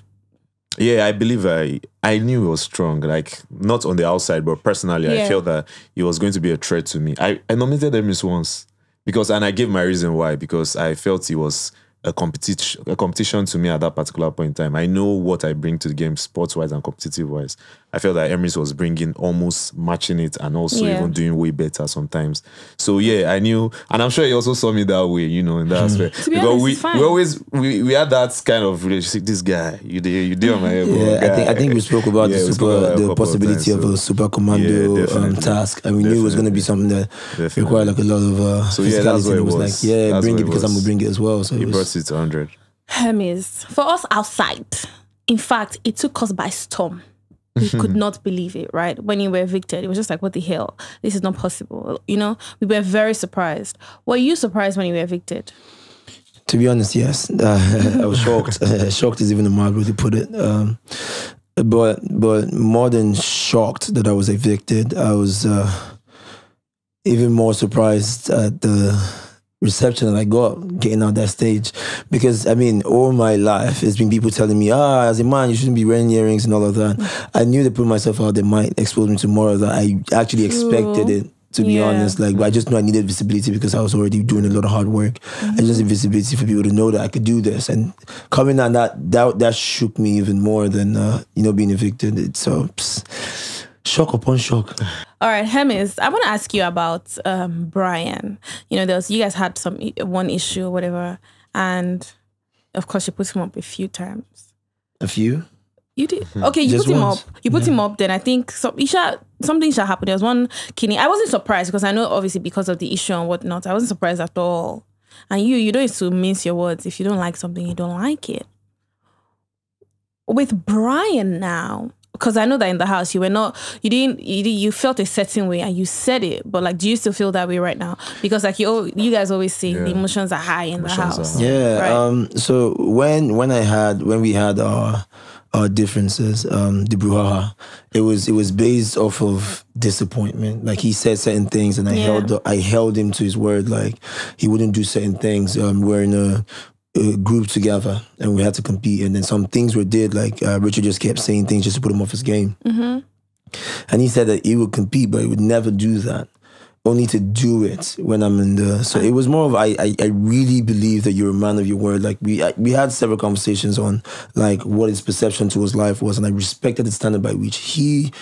Yeah, I believe I knew he was strong. Like, not on the outside, but personally, I felt that he was going to be a threat to me. I nominated Hermes once and I gave my reason why, because I felt he was a competition to me at that particular point in time. I know what I bring to the game sports-wise and competitive-wise. I felt that Hermes was bringing, almost matching it, and also even doing way better sometimes. So yeah, I knew, and I'm sure he also saw me that way, in that aspect. To be honest, we always had that kind of relationship. This guy, you did on my elbow. Yeah, I think we spoke about the possibility of a super commando task, and we knew it was going to be something that required like a lot of so yeah, that's what it was. Like, bring it because I'm gonna bring it as well. So he brought it to 100. Hermes, for us outside, in fact, it took us by storm. We could not believe it, right? When you were evicted, it was just like, what the hell? This is not possible. We were very surprised. Were you surprised when you were evicted? To be honest, yes. I was shocked. Shocked is even a mild way to put it. But more than shocked that I was evicted, I was even more surprised at the reception that I got getting out that stage, because all my life it's been people telling me, as a man you shouldn't be wearing earrings and all of that. I knew they put myself out, they might expose me to more of that. I actually expected it, to be honest, but I just knew I needed visibility because I was already doing a lot of hard work. I just need visibility for people to know that I could do this, and coming on that shook me even more than being evicted. So shock upon shock. All right, Hermes, I want to ask you about Brian. You guys had one issue or whatever, and of course you put him up a few times. A few? You did. Okay, you put him up. You put him up. Then I think something shall happen. There was one kidney. I wasn't surprised because I know obviously because of the issue and whatnot. I wasn't surprised at all. And you don't need to mince your words. If you don't like something, you don't like it. With Brian now, because I know that in the house you felt a certain way and you said it, but like, do you still feel that way right now? Because like you guys always say the emotions are high in the house. Yeah. Right? So when we had our differences, the brouhaha, it was based off of disappointment. Like he said certain things, and I held him to his word. Like he wouldn't do certain things. We're in a group together, and we had to compete. And then some things were did. Like Richard just kept saying things just to put him off his game. Mm-hmm. And he said that he would compete, but he would never do that. Only to do it when I'm in the. So it was more of I really believe that you're a man of your word. Like we had several conversations on like what his perception towards life was, and I respected the standard by which he,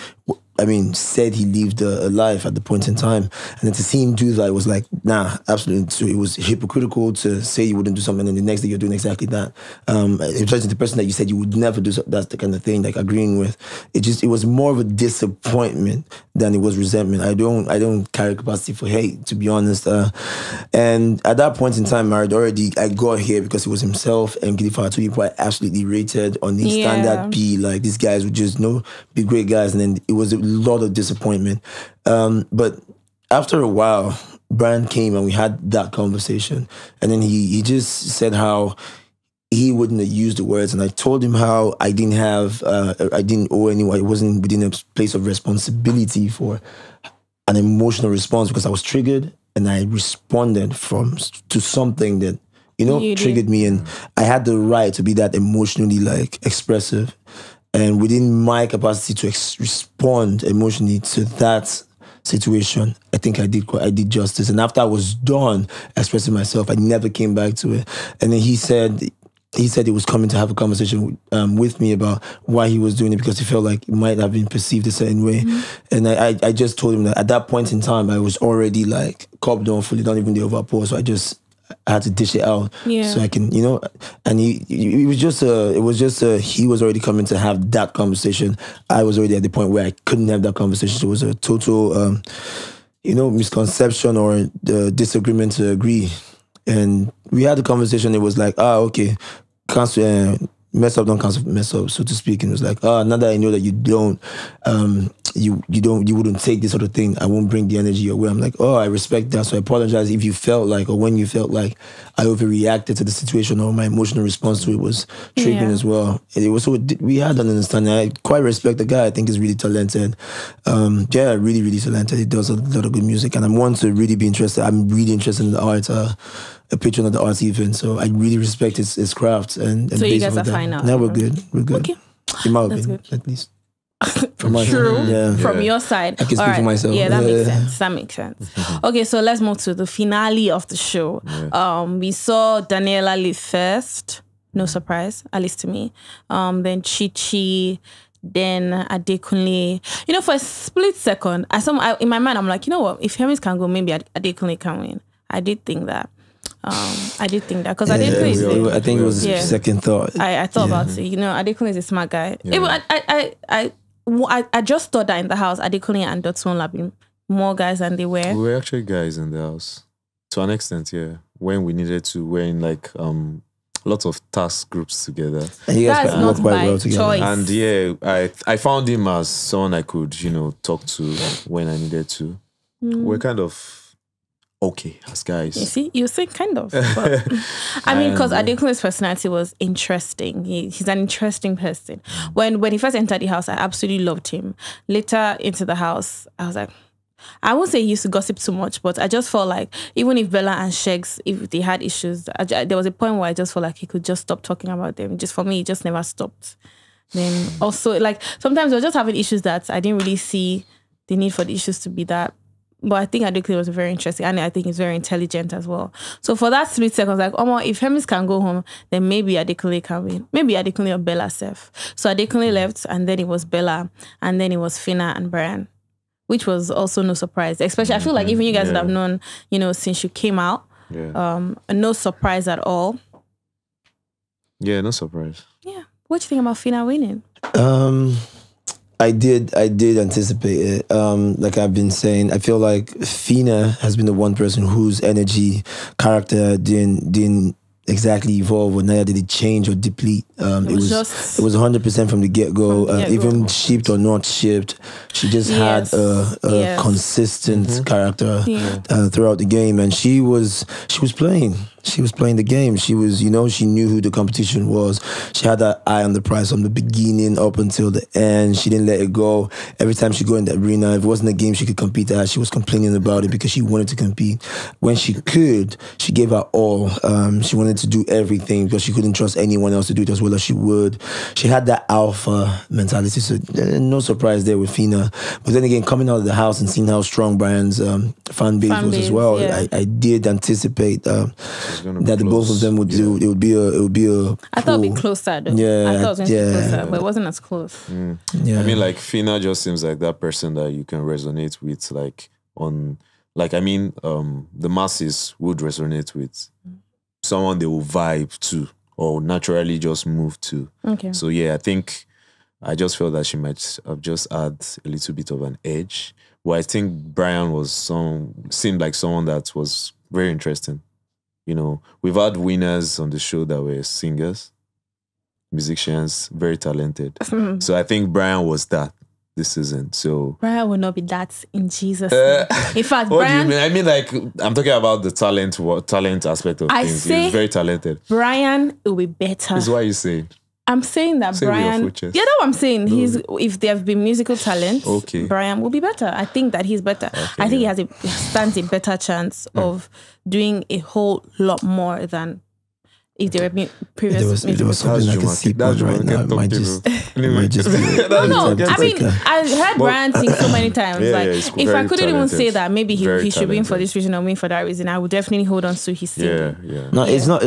said he lived a life at the point in time. And then to see him do that, it was like, nah, absolutely. So it was hypocritical to say you wouldn't do something and the next day you're doing exactly that. Especially the person that you said you would never do, that's the kind of thing, like agreeing with. It was more of a disappointment than it was resentment. I don't carry capacity for hate, to be honest. And at that point in time, I got here because it was himself and Gideon, two people I absolutely rated on the standard B. Like these guys would just be great guys. And then it was a lot of disappointment. But after a while, Brian came and we had that conversation. And then he just said how he wouldn't have used the words. And I told him how I didn't owe anyone. It wasn't within a place of responsibility for an emotional response because I was triggered and I responded to something that, triggered me. And I had the right to be that emotionally expressive. And within my capacity to respond emotionally to that situation, I think I did justice. And after I was done expressing myself, I never came back to it. And then he said he was coming to have a conversation with me about why he was doing it because he felt like it might have been perceived a certain way. Mm-hmm. And I just told him that at that point in time, I was already cobbed on fully, not even the overpour. So I had to dish it out so I can, and he was already coming to have that conversation. I was already at the point where I couldn't have that conversation. So it was a total, misconception or disagreement to agree. And we had the conversation. It was like, okay, mess up, don't cancel mess up, so to speak. And it was like, now that I know that you don't, you wouldn't take this sort of thing, I won't bring the energy your way. I'm like, I respect that. So I apologize if you felt like, or when you felt like I overreacted to the situation or my emotional response to it was triggering as well. And it was we had an understanding. I quite respect the guy. I think he's really talented. Really, really talented. He does a lot of good music, and I'm one to really be interested. I'm really interested in the art. A patron of the arts even, so I really respect his craft. And so you guys are fine now? Now we're good. Okay. In my opinion, at least. From your side. I can speak for myself. Yeah, that makes sense. Okay, so let's move to the finale of the show. We saw Daniela leave first. No surprise, at least to me. Then Chichi, then Adekunle. For a split second, in my mind, I'm like, you know what? If Hermes can go, maybe Adekunle can win. I did think that. Because I didn't. I think it was a second thought. I thought about it. Adekunle is a smart guy. Yeah. I just thought that in the house, Adekunle and Dotun have been more guys than they were. We were actually guys in the house to an extent. Yeah, when we needed to, we're in lots of task groups together. And you guys work quite well together. Choice. And I found him as someone I could talk to when I needed to. We're kind of okay as guys. You say kind of. But, because Adekunle's personality was interesting. He's an interesting person. When he first entered the house, I absolutely loved him. Later into the house, I was like, I won't say he used to gossip too much, but I just felt like even if Bella and Shegs, if they had issues, there was a point where I just felt like he could just stop talking about them. Just for me, he just never stopped. Then also, sometimes we were just having issues that I didn't really see the need for the issues to be that. But I think Adekunle was very interesting, and I think he's very intelligent as well. So for that split second, I was like, if Hermes can go home, then maybe Adekunle can win. Maybe Adekunle or Bella self. So Adekunle left, and then it was Bella, and then it was Fina and Brian, which was also no surprise. Especially, I feel like even you guys would have known, since you came out. Yeah. No surprise at all. Yeah, no surprise. Yeah. What do you think about Fina winning? I did anticipate it. Like I've been saying, I feel like Fina has been the one person whose energy, character didn't exactly evolve, or neither did it change or deplete. It was just- it was 100% from the get-go. From the get-go. Even shipped or not shipped, she just had a Yes. consistent character Yeah. throughout the game, and she was playing. She was playing the game. She was, she knew who the competition was. She had that eye on the prize from the beginning up until the end. She didn't let it go. Every time she go in the arena, if it wasn't a game she could compete at, she was complaining about it because she wanted to compete. When she could, she gave her all. She wanted to do everything because she couldn't trust anyone else to do it as well as she would. She had that alpha mentality, so no surprise there with Fina. But then again, coming out of the house and seeing how strong Brian's fan base was as well, I did anticipate that the both of them would do. It would be a. I thought it'd be closer though. Yeah, I thought it was going to be closer, but it wasn't as close. Yeah. I mean, like Fina just seems like that person that you can resonate with, the masses would resonate with. Someone they will vibe to or naturally just move to. Okay. So yeah, I think I just felt that she might have just add a little bit of an edge. Well, I think Brian seemed like someone that was very interesting. We've had winners on the show that were singers, musicians, very talented. So I think Brian was that this season. So Brian will not be that in Jesus' name. In fact, what Brian, do you mean? I mean, like, I'm talking about the talent aspect of things. He's very talented. Brian will be better. That's why you say. I'm saying that Say with your Brian. full chest. Yeah, that's what I'm saying. If there have been musical talents, Okay. Brian will be better. I think that he's better. I think he stands a better chance of doing a whole lot more than if there were previous. If there was something like a seatbelt right now, it might just be. No, I mean, I heard Brian sing so many times. Yeah, like, he's if I very couldn't even talented. say that, maybe Very he should win for talented. this reason or win for that reason, I would definitely hold on to his singing. Yeah. No, it's not.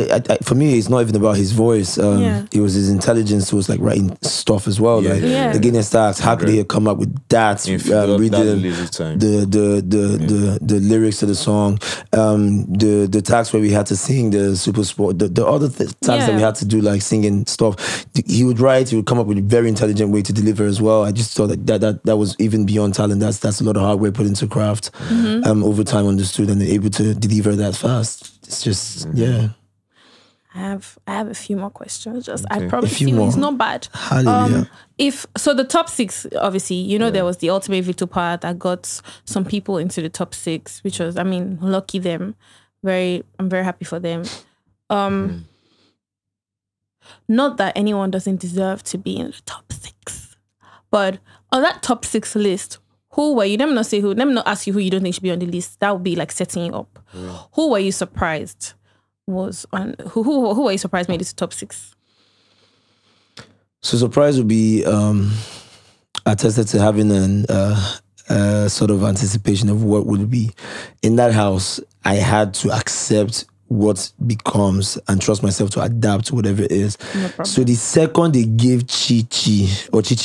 For me, it's not even about his voice. Yeah. It was his intelligence towards like writing stuff as well. Yeah, like yeah. the Guinness Stars, how could he come up with that? In Reading little time. the lyrics to the song, the tags where we had to sing the super sport, the other tags that we had to do like singing stuff. He would write. He would come up with a very intelligent way to deliver as well. I just thought that was even beyond talent. That's a lot of hard work put into craft. Over time understood and able to deliver that fast. It's just I have a few more questions. I A promise few you, more. it's not bad. Hallelujah. So the top 6, obviously, there was the ultimate Victor part that got some people into the top 6, which was, lucky them. I'm very happy for them. Not that anyone doesn't deserve to be in the top 6, but on that top 6 list, who were you? Let me not say who. Let me not ask you who you don't think should be on the list. That would be like setting you up. Who were you surprised was on? Who were you surprised made it to top 6? So surprise would be attested to having an sort of anticipation of what would be in that house. I had to accept what becomes and trust myself to adapt to whatever it is. No problem. So the second they gave Chichi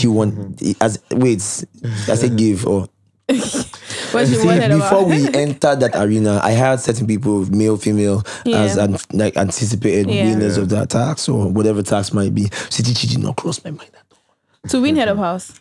won, I said give or. What you wanted Before about? we entered that arena, I had certain people, male, female, as anticipated winners of that tax or whatever tax might be. So Chichi did not cross my mind at all. To win head of house.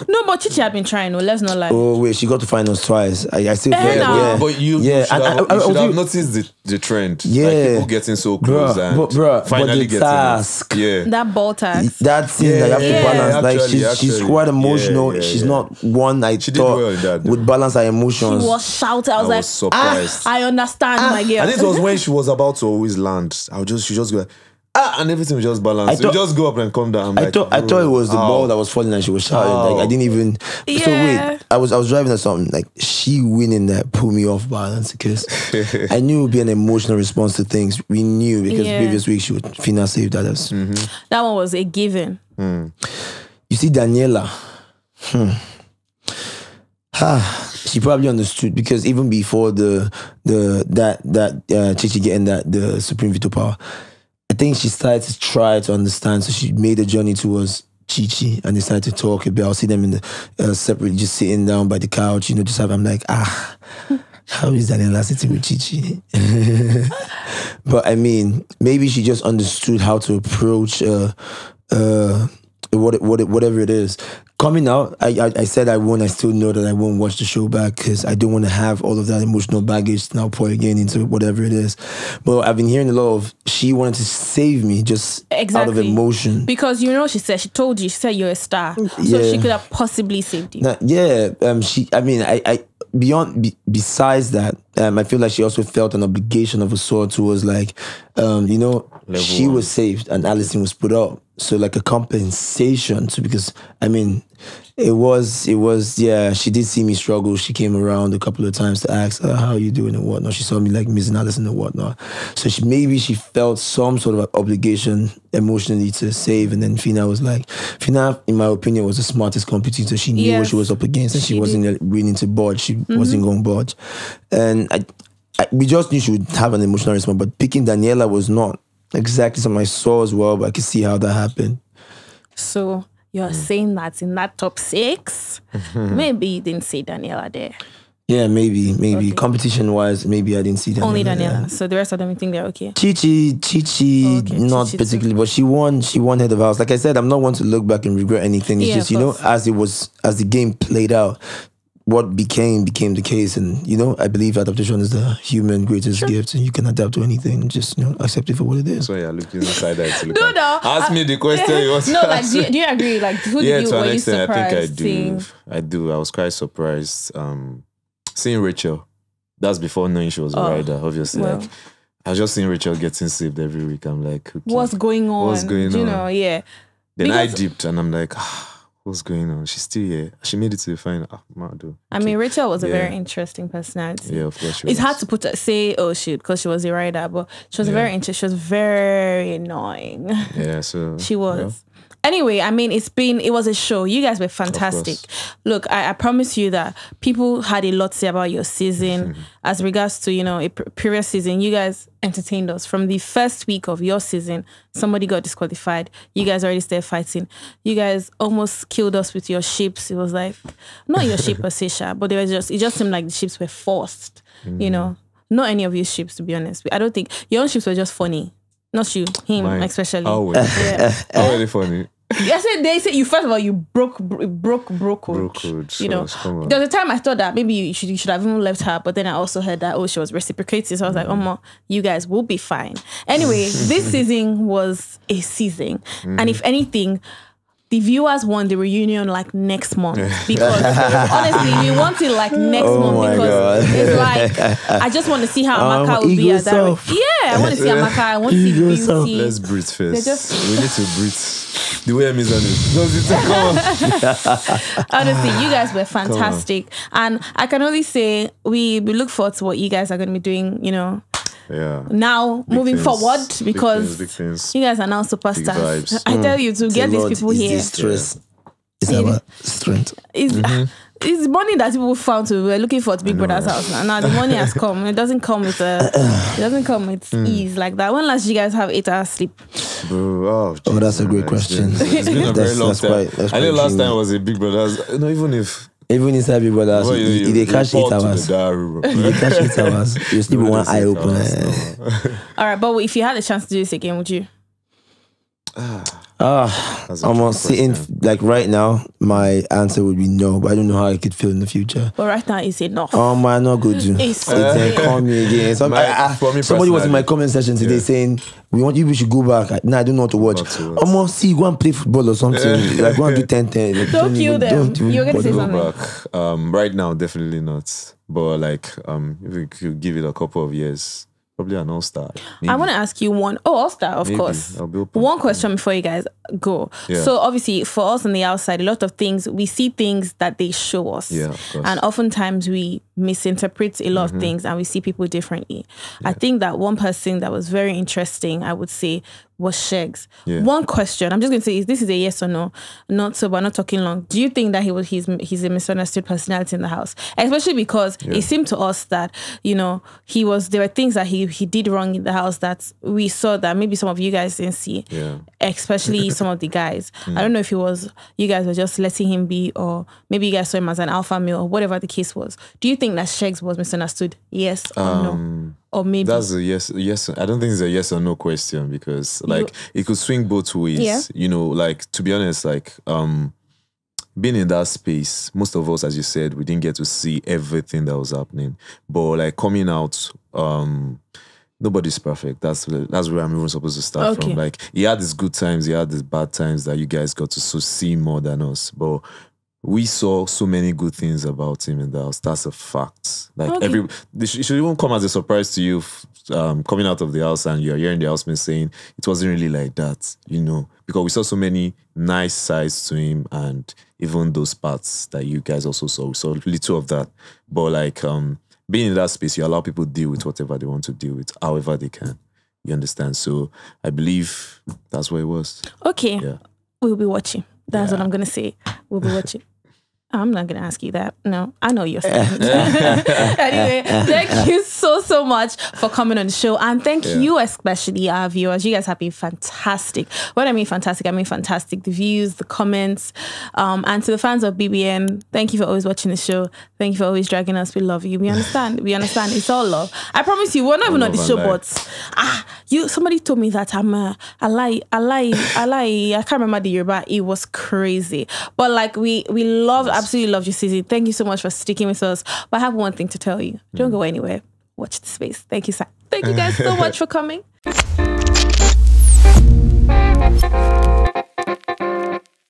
No, but Chichi had been trying. No, let's not lie. Oh wait, she got to finals twice. I still feel no. But you should have noticed the trend. Yeah. Like people getting so close and finally the getting task. it. Yeah. That ball tax. That thing that you have to balance. Like Actually, she's quite emotional. yeah, she's yeah. not one I She did well in that, thought though. would balance her She emotions. was shouting. I was like, surprised. I understand, my girl. And it was when she was about to always land. She just go like, and everything will just balance. You just go up and come down. I thought it was the ball that was falling and she was shouting. Like I didn't even. So Yeah. wait, I was driving or something. Like she winning that pulled me off balance because I knew it would be an emotional response to things. We knew because previous week she would Fina saved others. That one was a given. You see Daniela. She probably understood because even before that Chichi getting the Supreme Veto power, I think she started to try to understand. So she made a journey towards Chichi and they started to talk about. I'll see them in the separately, just sitting down by the couch. Just have. I'm like, how is Daniela sitting with Chichi? But I mean, maybe she just understood how to approach whatever it is. coming out, I said I won't. I still know that I won't watch the show back because I don't want to have all of that emotional baggage now pour again into whatever it is. But I've been hearing a lot of she wanted to save me just out of emotion. Because you know, she told you, she said you're a star. So she could have possibly saved you. Besides that, I feel like she also felt an obligation of a sort towards like, she was saved and Allison was put up. So like a compensation because it was, she did see me struggle. She came around a couple of times to ask how are you doing and whatnot. She saw me like missing Allison and whatnot. So she felt some sort of obligation emotionally to save. And then Fina was like, Fina, in my opinion, was the smartest competitor. She knew what she was up against and she wasn't willing to budge. She wasn't going to budge. And we just knew she would have an emotional response, but picking Daniela was not exactly something I saw as well, but I could see how that happened. So you're saying that in that top 6, maybe you didn't see Daniela there. Yeah, maybe. Okay. Competition-wise, maybe I didn't see Daniela. Only Daniela. So the rest of them, you think they're okay? Chichi, not Chichi particularly, but she won head of house. Like I said, I'm not one to look back and regret anything. It's just, as the game played out, what became the case, and I believe adaptation is the human greatest gift, and you can adapt to anything. Just accept it for what it is. So yeah, looking inside that. No. Ask me the question. Do you agree? Like, who did you? To an were extent, you surprised? I think I do. I was quite surprised seeing Rachel. That's before knowing she was a rider. Obviously, like I was just seeing Rachel getting saved every week. I'm like, okay, what's going on? Then because I dipped, and I'm like. What's going on? She's still here. She made it to the final. Rachel was a very interesting personality. Yeah, of course. It's hard to because she was a rider, but she was very interesting. She was very annoying. Yeah, so she was. Anyway, it was a show. You guys were fantastic. Look, I promise you that people had a lot to say about your season as regards to, a previous season. You guys entertained us. From the first week of your season, somebody got disqualified. You guys already started fighting. You guys almost killed us with your ships. It was like, not your ship per se, but it just seemed like the ships were forced, Not any of your ships, to be honest. I don't think, your own ships were just funny. Not you, him especially. Already funny. They said you first of all you broke code. Broke code. There was a time I thought that maybe you should have even left her, but then I also heard that she was reciprocating. So I was like, you guys will be fine. Anyway, this season was a season, and if anything, the viewers want the reunion like next month because honestly, we want it like next month because it's like I just want to see how Amaka will be at that. I want to see Amaka. I want to see Beauty. Let's breathe first. We need to breathe. The way I'm on it. Honestly, you guys were fantastic, and I can only say we look forward to what you guys are going to be doing. Now moving forward because big things. You guys are now superstars. I tell you to get these people here. Stress is our strength. It's money that people found to we're looking for at Big Brother's house now. The money has come. It doesn't come with ease like that. When last did you guys have 8 hours sleep? Bro, that's a great question. It's been a very long time. I think last time was a Big Brother's. No, even inside Big Brother's, they catch 8 hours. They catch 8 hours. You sleep with one eye open. All right, but if you had a chance to do this again, would you? I'm sitting like right now. My answer would be no, but I don't know how I could feel in the future. But right now, it's enough. Man, not good. Call me again. Somebody was in my comment section today saying we should go back. I don't know what to watch. See, go and play football or something. Like go and do 10-10. Don't kill them. You're gonna say something. Back. Right now, definitely not. But like, if we could give it a couple of years. Probably an all-star. I want to ask you one. all-star, of course. One question before you guys go. Yeah. So obviously, for us on the outside, a lot of things, we see things that they show us. Yeah, of course. And oftentimes we misinterpret a lot of things and we see people differently. Yeah. I think that one person that was very interesting, I would say, was Shegs. Yeah. One question, I'm just going to say, this is a yes or no. We're not talking long. Do you think that he's a misunderstood personality in the house? Especially because it seemed to us that, there were things that he did wrong in the house that we saw that maybe some of you guys didn't see. Yeah. Especially some of the guys. I don't know if you guys were just letting him be, or maybe you guys saw him as an alpha male, or whatever the case was. Do you think that Shegs was misunderstood? Yes or no? Or maybe that's a yes. I don't think it's a yes or no question because it could swing both ways. Yeah. To be honest, being in that space, most of us, as you said, we didn't get to see everything that was happening. But like coming out, nobody's perfect. That's where I'm even supposed to start from. Like he had his good times, he had his bad times that you guys got to see more than us. But we saw so many good things about him in the house. That's a fact. Like it should even come as a surprise to you coming out of the house and you're hearing the housemates saying it wasn't really like that, you know, because we saw so many nice sides to him and even those parts that you guys also saw. We saw little of that. But like being in that space, you allow people to deal with whatever they want to deal with, however they can. You understand? So I believe that's what it was. Okay. Yeah. We'll be watching. That's what I'm going to say. We'll be watching. I'm not going to ask you that. No, I know you're saying. Anyway, thank you so much for coming on the show. And thank you especially, our viewers. You guys have been fantastic. When I mean fantastic, I mean fantastic. The views, the comments. And to the fans of BBN, thank you for always watching the show. Thank you for always dragging us. We love you. We understand. We understand. It's all love. I promise you, we're not even on the show, but somebody told me that I lie. I can't remember the year, but it was crazy. But like we absolutely loved your season. Thank you so much for sticking with us. But I have one thing to tell you. Don't go anywhere. Watch the space. Thank you, sir. Thank you guys so much for coming.